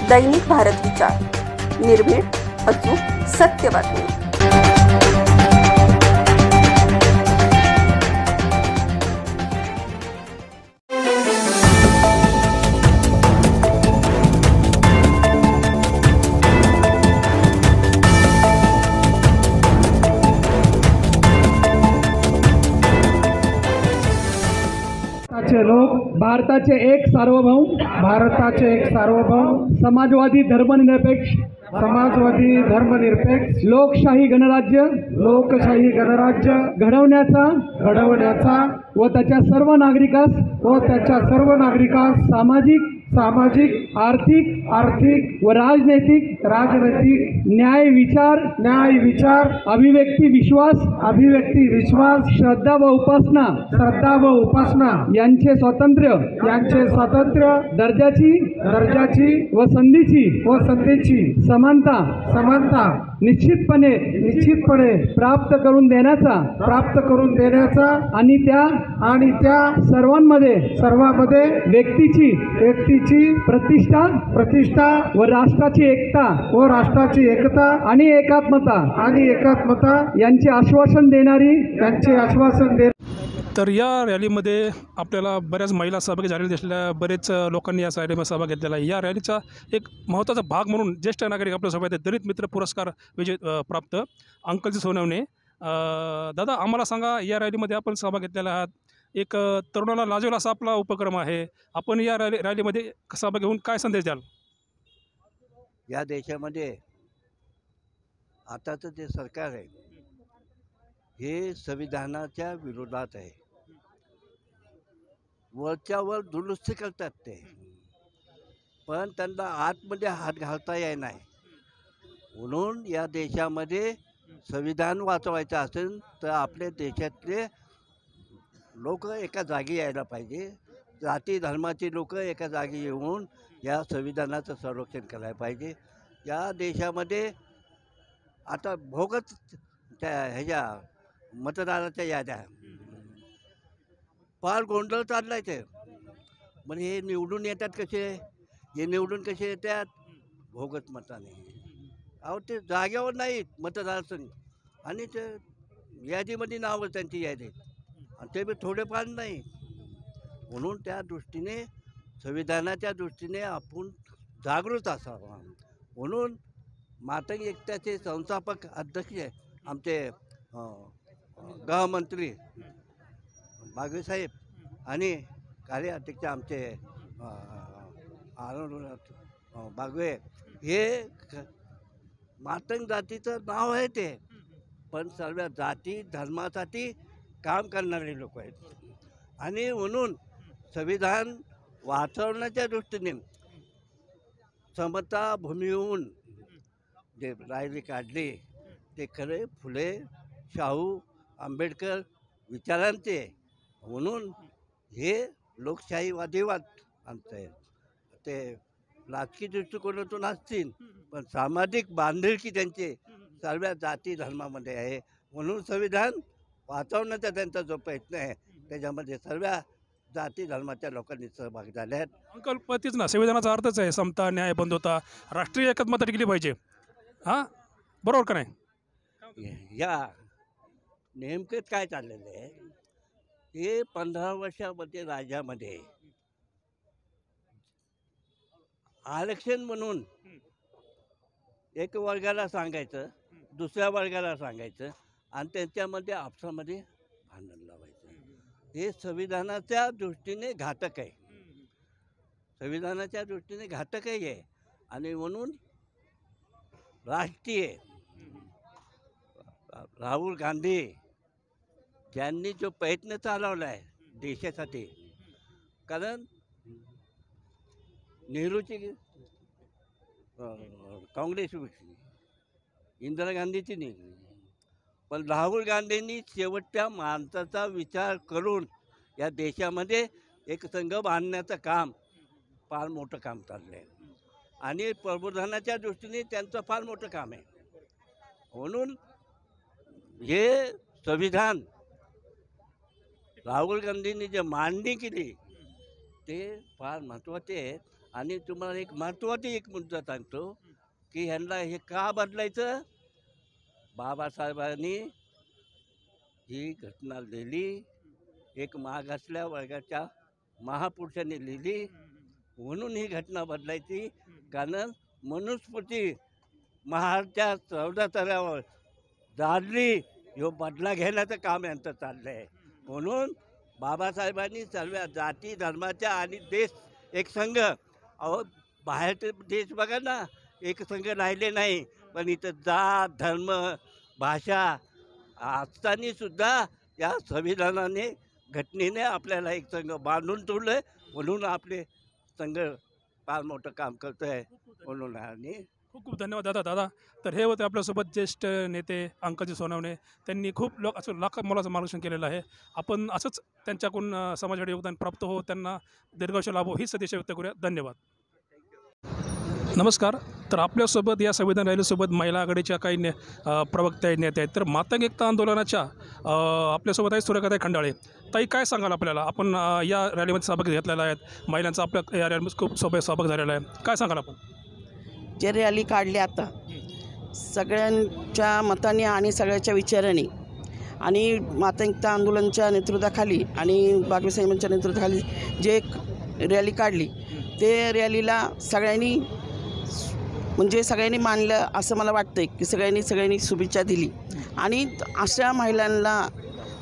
दैनिक भारत विचार, निर्भीड, अचूक, सत्य बातमी. लोक भारताचे एक सार्वभौम समाजवादी धर्मनिरपेक्ष लोकशाही गणराज्य घडवण्याचा व त्याच्या सर्व नागरिकास सामाजिक आर्थिक व राजनैतिक न्याय विचार अभिव्यक्ती विश्वास श्रद्धा व उपासना यांचे स्वातंत्र्य दर्जाची व संधीची समानता निश्चितपणे प्राप्त करून देण्याचा आणि त्या सर्वांमध्ये व्यक्तीची प्रतिष्ठा व राष्ट्राची एकता आणि एकात्मता यांचे आश्वासन देणारी तर या रॅलीमध्ये आपल्याला बऱ्याच महिला सहभागी झालेल्या दिसल्या. बरेच लोकांनी या रॅलीमध्ये सहभाग घेतलेला आहे. या रॅलीचा एक महत्त्वाचा भाग म्हणून ज्येष्ठ नागरिक आपल्यासोबत आहेत. दलित मित्र पुरस्कार प्राप्त अंकलजी सोनवणे. दादा, आम्हाला सांगा, या रॅलीमध्ये आपण सहभाग घेतलेला आहात. एक तरुणाला लाजवेल असा आपला उपक्रम आहे. आपण या रॅलीमध्ये सहभाग घेऊन काय संदेश द्याल? या देशामध्ये आताचं जे सरकार आहे हे संविधानाच्या विरोधात आहे. वरच्यावर दुरुस्ती करतात ते, पण त्यांना आतमध्ये हात घालता येत नाही. म्हणून या देशामध्ये संविधान वाचवायचं असेल तर आपल्या देशातले लोक एका जागी यायला पाहिजे. जाती धर्माचे लोक एका जागी येऊन या संविधानाचं संरक्षण करायला पाहिजे. या देशामध्ये आता भोगत ह्याच्या मतदाराच्या याद्या फार गोंधळ चाललाय. ते म्हणजे हे निवडून येतात कसे येतात भोगत मताने. अहो, ते जागेवर नाहीत मतदारसंघ, आणि ते यादीमध्ये नावं त्यांची यादी, आणि ते बी थोडेफार नाही. म्हणून त्या दृष्टीने संविधानाच्या दृष्टीने आपण जागृत असावा. म्हणून मातंग एकताचे संस्थापक अध्यक्ष आमचे गृहमंत्री बागवे साहेब आणि कार्याध्यक्ष आमचे बागवे, हे मातंग जातीचं नाव आहे ते, पण सर्व जाती धर्मासाठी काम करणारे लोक आहेत. आणि म्हणून संविधान वाचवण्याच्या दृष्टीने समता भूमीहून जे रायली काढली ते खरे फुले, शाहू, आंबेडकर विचारांचे. म्हणून हे लोकशाहीवादीवाद आमचे ते राजकीय दृष्टिकोनातून असतील, पण सामाजिक बांधिलकी त्यांची सर्व जाती धर्मामध्ये आहे. म्हणून संविधान वाचवण्याचा त्यांचा जो प्रयत्न आहे त्याच्यामध्ये सर्व जाती धर्माच्या लोकांनी सहभाग झाले आहेत. अंकल, पतीच ना, संविधानाचा अर्थच आहे समता, न्याय, बंधुता, राष्ट्रीय एकात्मता टिकली पाहिजे. हां, बरोबर का नाही? या नेमकं काय चाललेलं आहे हे 15 वर्षामध्ये राज्यामध्ये आरक्षण म्हणून एक वर्गाला सांगायचं, दुसऱ्या वर्गाला सांगायचं, आणि त्यांच्यामध्ये आपसामध्ये भांडण लावायचं. हे संविधानाच्या दृष्टीने घातक आहे. आणि म्हणून राष्ट्रीय राहुल गांधी ज्यांनी जो प्रयत्न चालवला आहे देशासाठी, कारण नेहरूची काँग्रेस विकली, इंदिरा गांधीची निघली, पण राहुल गांधींनी शेवटच्या माणसाचा विचार करून या देशामध्ये एक संघ बांधण्याचं काम, फार मोठं काम चाललं आहे. आणि प्रबोधनाच्या दृष्टीने त्यांचं फार मोठं काम आहे. म्हणून हे संविधान राहुल गांधींनी जे मांडणी केली ते फार महत्त्वाचे आहे. आणि तुम्हाला एक महत्त्वाचा एक मुद्दा सांगतो की ह्यांना हे का बदलायचं. बाबासाहेबांनी ही घटना लिहिली, एक मागासल्या वर्गाच्या महापुरुषांनी लिहिली, म्हणून ही घटना बदलायची. कारण मनुस्मृती महारच्या 14 तऱ्यावर जाडली, ह्यो बदला घेण्याचं काम यांचं चाललं आहे. म्हणून बाबासाहेबांनी सर्व जाती धर्माच्या आणि देश एक संघ, अहो बाहेरचे देश बघा ना एक संघ राहिले नाही, पण इथं जात धर्म भाषा असताना सुद्धा या संविधानाने घटनेने आपल्याला एक संघ बांधून ठेवलं आहे. म्हणून आपले संघ फार मोठं काम करतो आहे. म्हणून आणि खूप खूप धन्यवाद दादा. तर हे होते आपल्यासोबत ज्येष्ठ नेते अंकजी सोनवणे. त्यांनी खूप असं लाख मोलाचं मार्गदर्शन केलेलं आहे. आपण असंच त्यांच्याकडून समाजासाठी योगदान प्राप्त हो, त्यांना दीर्घायुष्य लाभो ही सदिच्छा व्यक्त करूया. धन्यवाद. नमस्कार. तर आपल्यासोबत या संविधान रॅलीसोबत महिला आघाडीच्या काही प्रवक्त्या नेत्या आहेत. तर मातंग एकता आंदोलनाच्या आपल्यासोबत आहे सूर्यकांताई खंडाळे. ताई, काय सांगाल आपल्याला? आपण या रॅलीमध्ये सहभाग घेतलेला आहे, महिलांचा आपल्या या रॅलीमध्ये खूप सहभाग झालेला आहे. काय सांगाल आपण? जे रॅली काढली आता सगळ्यांच्या मताने आणि सगळ्याच्या विचाराने आणि मातंगता आंदोलनाच्या नेतृत्वाखाली आणि बागवे साहेबांच्या नेतृत्वाखाली जे एक रॅली काढली ते रॅलीला सगळ्यांनी म्हणजे सगळ्यांनी मानलं असं मला वाटतं की सगळ्यांनी शुभेच्छा दिली. आणि अशा महिलांना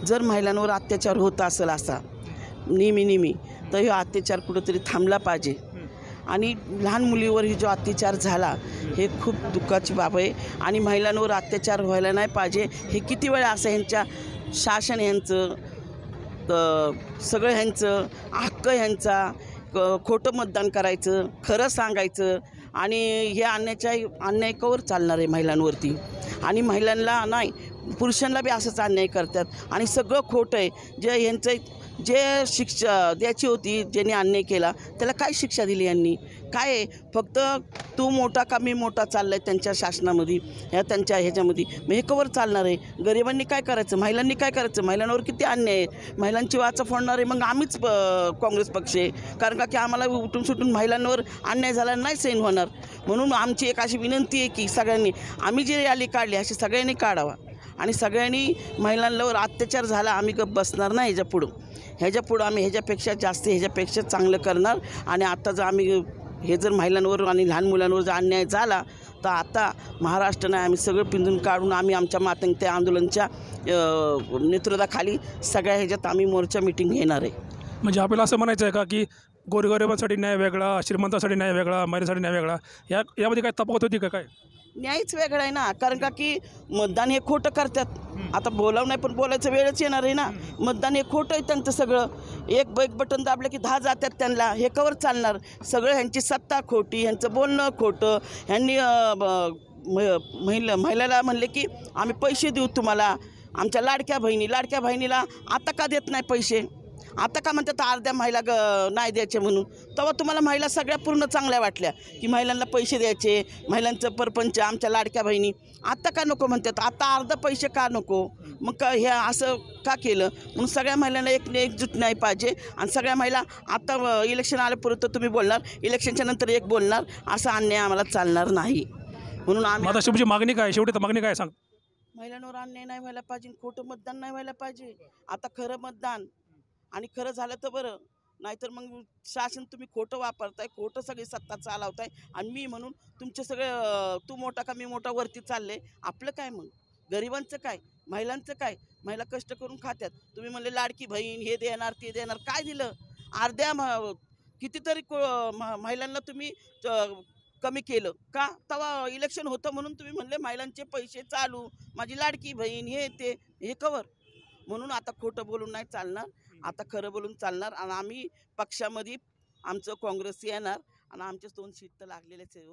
जर महिलांवर अत्याचार होत असेल असा नेहमी तर हा अत्याचार कुठंतरी थांबला पाहिजे. आणि लहान मुलीवरही जो अत्याचार झाला हे खूप दुःखाची बाब आहे. आणि महिलांवर अत्याचार व्हायला नाही पाहिजे. हे किती वेळा असं ह्यांच्या शासन ह्यांचं सगळं ह्यांचं हक्क ह्यांचा खोटं मतदान करायचं, खरं सांगायचं. आणि हे अन्याय कवर चालणार आहे महिलांवरती. आणि महिलांना नाही पुरुषांना बी असंच अन्याय करतात. आणि सगळं खोटं आहे. जे ह्यांचं जे शिक्षा द्यायची होती, ज्यांनी अन्याय केला त्याला काय शिक्षा दिली यांनी? काय आहे? फक्त तू मोठा का मी मोठा चालला आहे त्यांच्या शासनामध्ये, त्यांच्या ह्याच्यामध्ये. मग हे कवर चालणार आहे? गरिबांनी काय करायचं? महिलांनी काय करायचं? महिलांवर किती अन्याय आहे. महिलांची वाचा फोडणार आहे मग आम्हीच काँग्रेस पक्ष आहे. कारण की आम्हाला उठून सुटून महिलांवर अन्याय झाला नाही सहन होणार. म्हणून आमची एक अशी विनंती आहे की सगळ्यांनी आम्ही जी रॅली काढली अशी सगळ्यांनी काढावा. आणि सगळ्यांनी महिलांवर अत्याचार झाला आम्ही गप्प बसणार नाही. ह्याच्यापुढं आम्ही ह्याच्यापेक्षा चांगलं करणार. आणि आता जर आम्ही हे जर महिलांवर आणि लहान मुलांवर जर अन्याय झाला तर आता महाराष्ट्राने आम्ही सगळं पिंजून काढून आम्ही आमच्या मातंगता आंदोलनाच्या नेतृत्वाखाली सगळ्या ह्याच्यात आम्ही मोर्चा मिटिंग घेणार आहे. म्हणजे आपल्याला असं म्हणायचं आहे का की गोरगरिबांसाठी न्याय वेगळा, श्रीमंतासाठी न्याय वेगळा, महिलांसाठी न्याय वेगळा, यामध्ये काय तफावत होती का? काय न्यायच वेगळा आहे ना. कारण का की मतदान हे खोटं करतात. आता बोलावं नाही पण बोलायचं वेळच येणार आहे ना. मतदान हे खोटं आहे त्यांचं सगळं. एक बटन दाबलं की 10 जातात त्यांना. हे कवर चालणार? सगळं ह्यांची सत्ता खोटी, ह्यांचं बोलणं खोटं. ह्यांनी महिलाला म्हणले की आम्ही पैसे देऊ तुम्हाला, आमच्या लाडक्या बहिणीला आता का देत नाही पैसे? आता का म्हणतात अर्ध्या महिला नाही द्यायचे म्हणून? तेव्हा तुम्हाला महिला सगळ्या पूर्ण चांगल्या वाटल्या की महिलांना पैसे द्यायचे, महिलांचं परपंच, आमच्या लाडक्या बहिणी. आता का नको म्हणतात? आता अर्धा पैसे का नको? मग का हे असं का केलं? म्हणून सगळ्या महिलांना एकजूट नाही पाहिजे. आणि सगळ्या महिला आता इलेक्शन आल्यापर्यंत तुम्ही बोलणार, इलेक्शनच्या नंतर एक बोलणार, असा अन्याय आम्हाला चालणार नाही. म्हणून आम्ही आता शेवटची मागणी काय? शेवटी मागणी काय सांग? महिलांवर अन्याय नाही व्हायला पाहिजे, खोटं मतदान नाही व्हायला पाहिजे. आता खरं मतदान आणि खरं झालं तर बरं, नाहीतर मग शासन तुम्ही खोटं वापरताय, खोटं सगळी सत्ता चालवताय. आणि मी म्हणून तुमचे सगळे तू मोठा का मी मोठा वरती चालले. आपलं काय मग? गरिबांचं काय? महिलांचं काय? महिला कष्ट करून खात्यात. तुम्ही म्हणले लाडकी बहीण हे देणार ते देणार, काय दिलं? अर्ध्या कितीतरी महिलांना तुम्ही कमी केलं का? तेव्हा इलेक्शन होतं म्हणून तुम्ही म्हणले महिलांचे पैसे चालू, माझी लाडकी बहीण हे कवर. म्हणून आता खोटं बोलून नाही चालणार, आता खरं बोलून चालणार. आणि आम्ही पक्षामध्ये आमचं काँग्रेस येणार आणि आमचे 2 सीट तर लागलेलेच आहे.